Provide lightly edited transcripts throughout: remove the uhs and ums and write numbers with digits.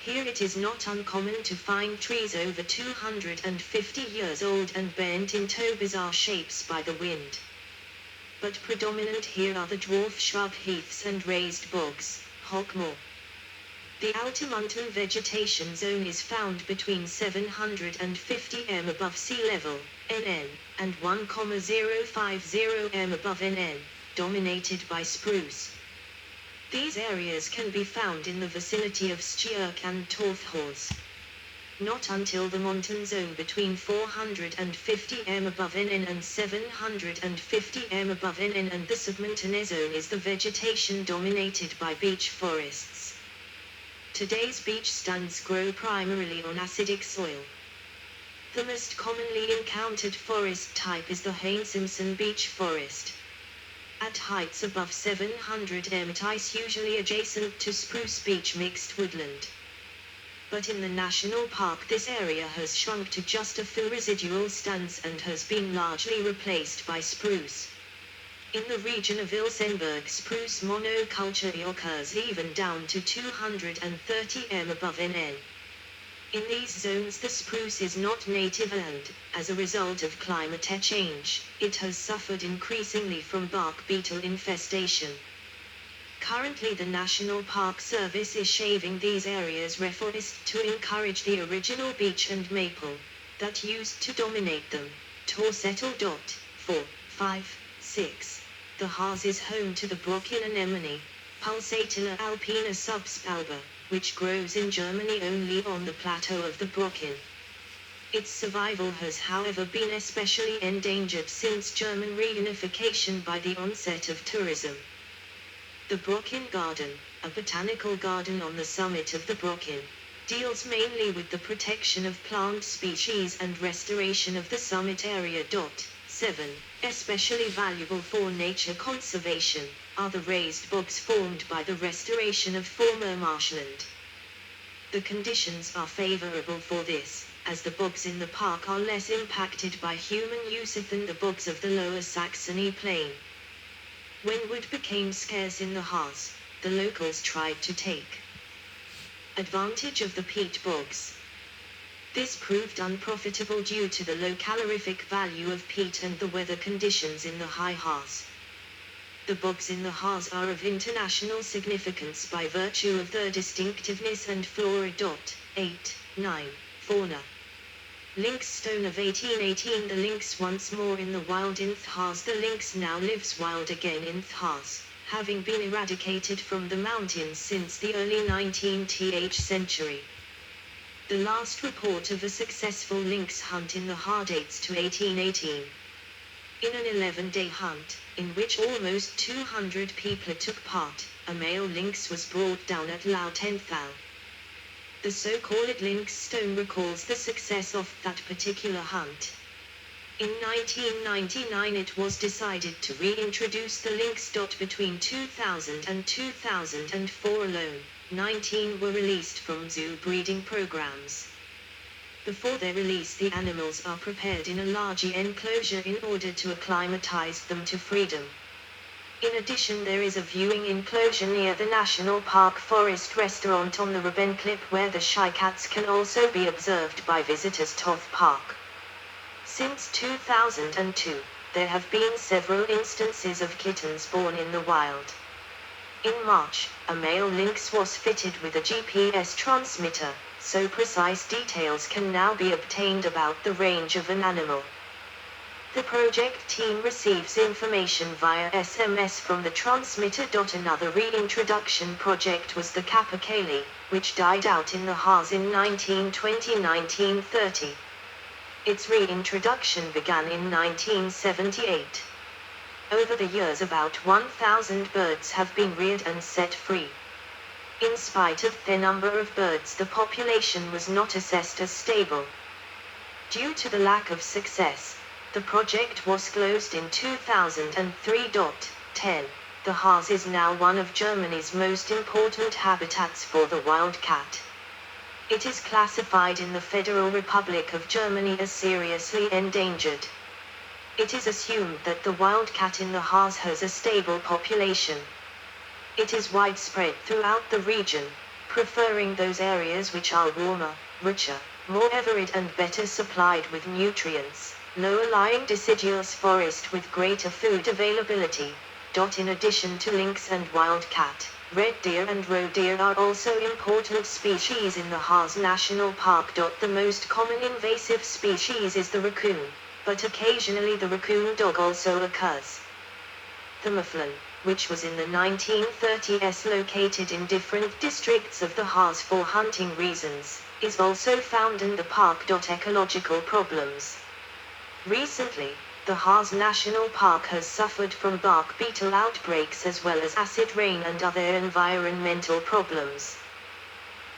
Here it is not uncommon to find trees over 250 years old and bent into bizarre shapes by the wind. But predominant here are the dwarf shrub heaths and raised bogs, hogmoor. The outer mountain vegetation zone is found between 750 m above sea level, NN, and 1,050 m above NN, dominated by spruce. These areas can be found in the vicinity of Stjerk and Torfhorst. Not until the mountain zone between 450 m above NN and 750 m above NN and the submontane zone is the vegetation dominated by beech forests. Today's beech stands grow primarily on acidic soil. The most commonly encountered forest type is the Hain-Simpson beech forest. At heights above 700 m it is usually adjacent to spruce beech mixed woodland. But in the national park this area has shrunk to just a few residual stands and has been largely replaced by spruce. In the region of Ilsenburg spruce monoculture occurs even down to 230 m above NN. In these zones the spruce is not native and, as a result of climate change, it has suffered increasingly from bark beetle infestation. Currently the National Park Service is shaving these areas reforest to encourage the original beech and maple that used to dominate them, to settle. 4, 5, 6. The Harz is home to the Brocken anemone, Pulsatilla alpina subsp. Which grows in Germany only on the plateau of the Brocken. Its survival has however been especially endangered since German reunification by the onset of tourism. The Brocken Garden, a botanical garden on the summit of the Brocken, deals mainly with the protection of plant species and restoration of the summit area. 7. Especially valuable for nature conservation are the raised bogs formed by the restoration of former marshland. The conditions are favorable for this, as the bogs in the park are less impacted by human use than the bogs of the Lower Saxony plain. When wood became scarce in the Harz, the locals tried to take advantage of the peat bogs. This proved unprofitable due to the low calorific value of peat and the weather conditions in the high Harz. The bogs in the Harz are of international significance by virtue of their distinctiveness and flora. 8, 9. Fauna. Lynx stone of 1818. The lynx once more in the wild in Harz. The lynx now lives wild again in Harz, having been eradicated from the mountains since the early 19th century. The last report of a successful lynx hunt in the Harz dates to 1818. In an 11-day hunt, in which almost 200 people took part, a male lynx was brought down at Lautenthal. The so-called lynx stone recalls the success of that particular hunt. In 1999 it was decided to reintroduce the lynx. Between 2000 and 2004 alone, 19 were released from zoo breeding programs. Before their release the animals are prepared in a large enclosure in order to acclimatize them to freedom. In addition there is a viewing enclosure near the National Park Forest Restaurant on the Ribbenklip where the shy cats can also be observed by visitors to the park. Since 2002, there have been several instances of kittens born in the wild. In March, a male lynx was fitted with a GPS transmitter, so precise details can now be obtained about the range of an animal. The project team receives information via SMS from the transmitter. Another reintroduction project was the capercaillie, which died out in the Harz in 1920-1930. Its reintroduction began in 1978. Over the years about 1,000 birds have been reared and set free. In spite of the number of birds the population was not assessed as stable. Due to the lack of success, the project was closed in 2003. 10. The Harz is now one of Germany's most important habitats for the wildcat. It is classified in the Federal Republic of Germany as seriously endangered. It is assumed that the wildcat in the Harz has a stable population. It is widespread throughout the region, preferring those areas which are warmer, richer, more varied and better supplied with nutrients, lower-lying deciduous forest with greater food availability. In addition to lynx and wildcat, red deer and roe deer are also important species in the Harz National Park. The most common invasive species is the raccoon, but occasionally the raccoon dog also occurs. The mouflon, which was in the 1930s located in different districts of the Harz for hunting reasons, is also found in the park. Ecological problems. Recently, the Harz National Park has suffered from bark beetle outbreaks as well as acid rain and other environmental problems.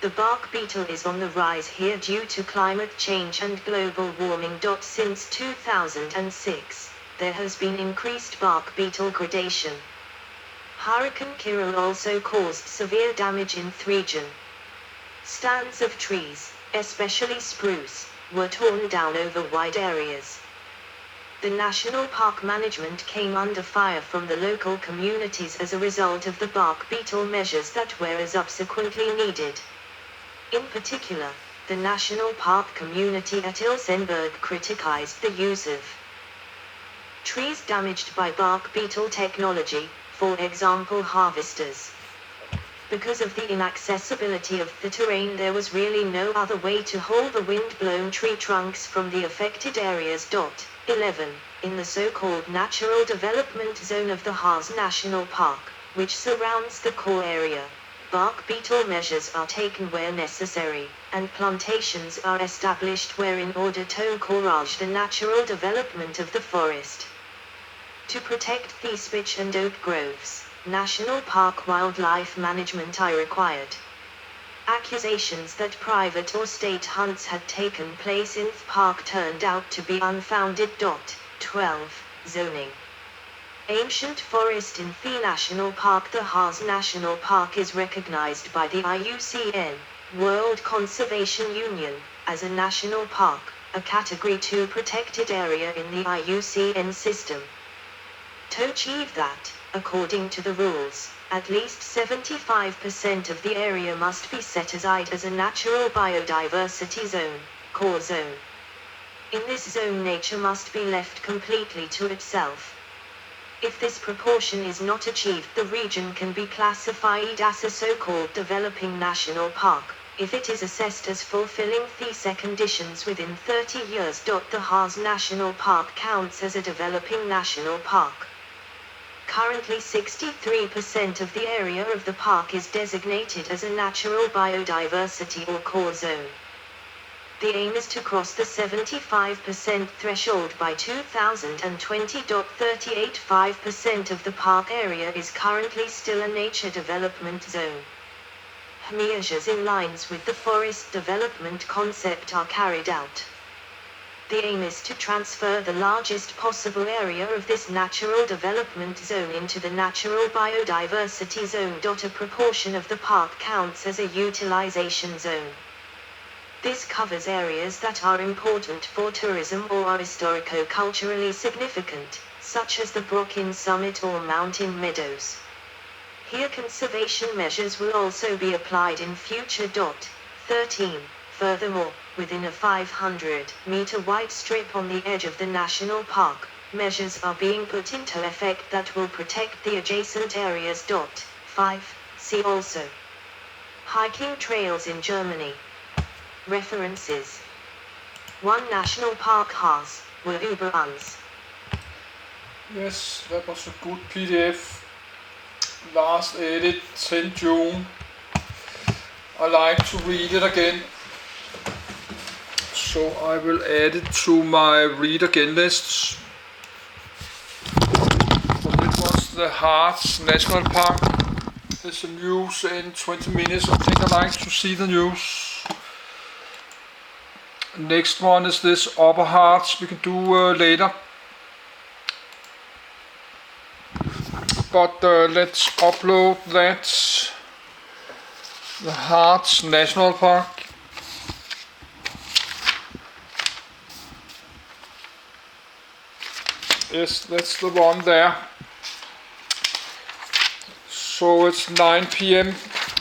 The bark beetle is on the rise here due to climate change and global warming. Since 2006, there has been increased bark beetle gradation. Hurricane Kirill also caused severe damage in the region. Stands of trees, especially spruce, were torn down over wide areas. The national park management came under fire from the local communities as a result of the bark beetle measures that were subsequently needed. In particular, the national park community at Ilsenburg criticized the use of trees damaged by bark beetle technology, for example harvesters. Because of the inaccessibility of the terrain, there was really no other way to haul the wind-blown tree trunks from the affected areas. 11. In the so-called natural development zone of the Harz National Park, which surrounds the core area, bark beetle measures are taken where necessary, and plantations are established where in order to encourage the natural development of the forest. To protect the beech and oak groves, National Park wildlife management are required. Accusations that private or state hunts had taken place in the park turned out to be unfounded. 12. Zoning. Ancient forest in the National Park. The Harz National Park is recognized by the IUCN, World Conservation Union, as a national park, a Category 2 protected area in the IUCN system. To achieve that, according to the rules, at least 75% of the area must be set aside as a natural biodiversity zone, core zone. In this zone, nature must be left completely to itself. If this proportion is not achieved, the region can be classified as a so-called developing national park, if it is assessed as fulfilling these conditions within 30 years. The Harz National Park counts as a developing national park. Currently 63% of the area of the park is designated as a natural biodiversity or core zone. The aim is to cross the 75% threshold by 2020. 38.5% of the park area is currently still a nature development zone. Measures in lines with the forest development concept are carried out. The aim is to transfer the largest possible area of this natural development zone into the natural biodiversity zone. A proportion of the park counts as a utilization zone. This covers areas that are important for tourism or are historico-culturally significant, such as the Brocken Summit or mountain meadows. Here conservation measures will also be applied in future. 13. Furthermore, within a 500-meter wide strip on the edge of the national park, measures are being put into effect that will protect the adjacent areas. 5. See also. Hiking trails in Germany. References. 1. National Park Harz, were über uns. Yes, that was a good PDF. Last edit, 10 June. I like to read it again, so I will add it to my read again lists. So this was the Harz National Park. There's the news in 20 minutes. I think I like to see the news. Next one is this Upper Harz we can do later. But let's upload that. The Harz National Park. Yes, that's the one there. So it's 9 p.m.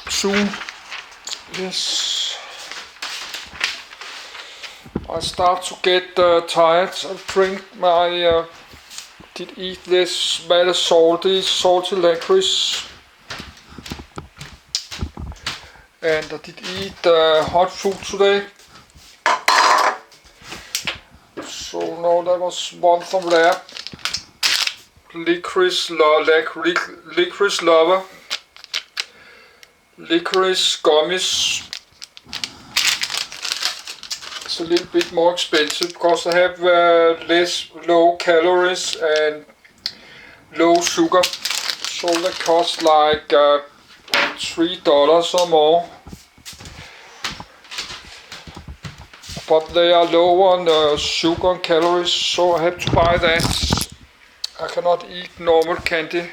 soon. Yes. I start to get tired. I drink my did eat this very salty licorice, and I did eat hot food today. So no, that was one from there. Licorice lover. Licorice gummies. It's a little bit more expensive because they have low calories and low sugar, so they cost like $3 or more, but they are low on sugar and calories, so I have to buy that. I cannot eat normal candy.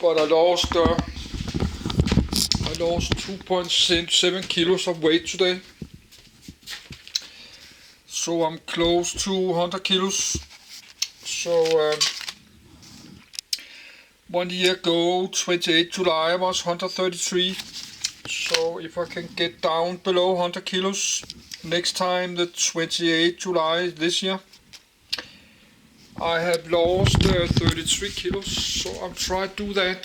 But I lost 2.7 kilos of weight today. So I'm close to 100 kilos. So 1 year ago, 28 July, I was 133. So if I can get down below 100 kilos next time, the 28 July this year, I have lost 33 kilos, so I'm trying to do that,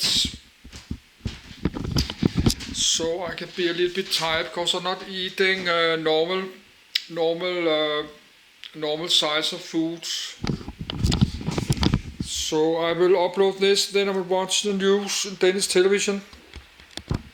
so I can be a little bit tired because I'm not eating normal size of food. So I will upload this, then I will watch the news in Danish television.